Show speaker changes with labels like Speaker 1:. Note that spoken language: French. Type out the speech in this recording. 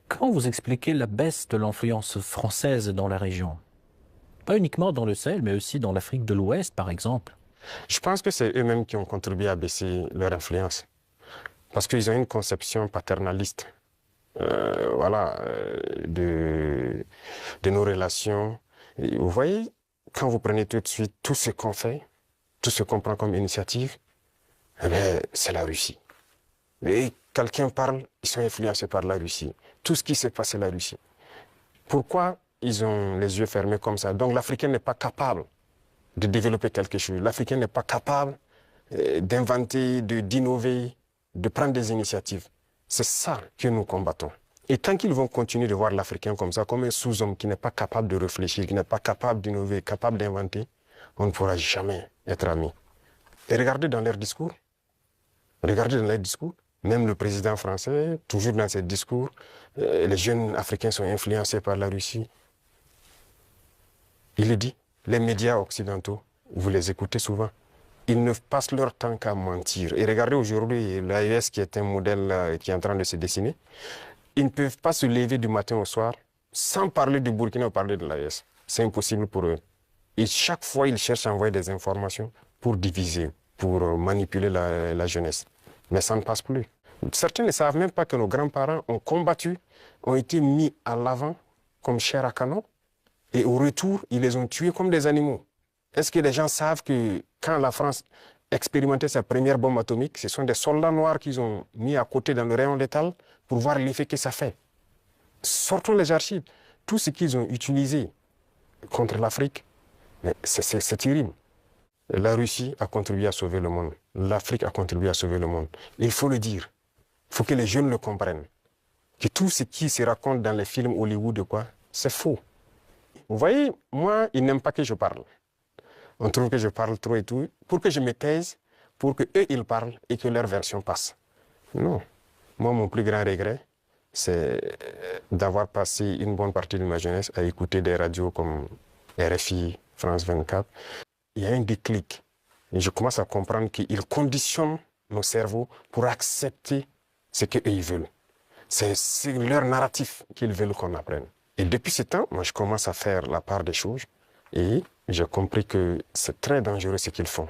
Speaker 1: Comment vous expliquez la baisse de l'influence française dans la région? Pas uniquement dans le Sahel, mais aussi dans l'Afrique de l'Ouest, par exemple.
Speaker 2: Je pense que c'est eux-mêmes qui ont contribué à baisser leur influence. Parce qu'ils ont une conception paternaliste voilà, de nos relations. Et vous voyez, quand vous prenez tout de suite tout ce qu'on fait, tout ce qu'on prend comme initiative, eh bien, c'est la Russie. Et quelqu'un parle, ils sont influencés par la Russie. Tout ce qui se passe, c'est la Russie. Pourquoi ils ont les yeux fermés comme ça? Donc l'Africain n'est pas capable de développer quelque chose. L'Africain n'est pas capable d'inventer, d'innover, de prendre des initiatives. C'est ça que nous combattons. Et tant qu'ils vont continuer de voir l'Africain comme ça, comme un sous-homme qui n'est pas capable de réfléchir, qui n'est pas capable d'innover, capable d'inventer, on ne pourra jamais être amis. Et regardez dans leurs discours, même le président français, toujours dans ses discours, les jeunes Africains sont influencés par la Russie. Il le dit, les médias occidentaux, vous les écoutez souvent, ils ne passent leur temps qu'à mentir. Et regardez aujourd'hui l'AES qui est un modèle qui est en train de se dessiner. Ils ne peuvent pas se lever du matin au soir sans parler du Burkina ou parler de l'AES. C'est impossible pour eux. Et chaque fois, ils cherchent à envoyer des informations pour diviser, pour manipuler la jeunesse. Mais ça ne passe plus. Certains ne savent même pas que nos grands-parents ont combattu, ont été mis à l'avant comme chair à canon. Et au retour, ils les ont tués comme des animaux. Est-ce que les gens savent que quand la France expérimentait sa première bombe atomique, ce sont des soldats noirs qu'ils ont mis à côté dans le rayon létal pour voir l'effet que ça fait? Sortons les archives. Tout ce qu'ils ont utilisé contre l'Afrique, c'est terrible. La Russie a contribué à sauver le monde. L'Afrique a contribué à sauver le monde. Il faut le dire. Il faut que les jeunes le comprennent. Que tout ce qui se raconte dans les films Hollywood, c'est faux. Vous voyez, moi, ils n'aiment pas que je parle. On trouve que je parle trop et tout, pour que je me taise, pour qu'eux, ils parlent et que leur version passe. Non. Moi, mon plus grand regret, c'est d'avoir passé une bonne partie de ma jeunesse à écouter des radios comme RFI, France 24. Il y a un déclic. Et je commence à comprendre qu'ils conditionnent nos cerveaux pour accepter ce qu'eux, ils veulent. C'est leur narratif qu'ils veulent qu'on apprenne. Et depuis ce temps, moi, je commence à faire la part des choses et j'ai compris que c'est très dangereux ce qu'ils font.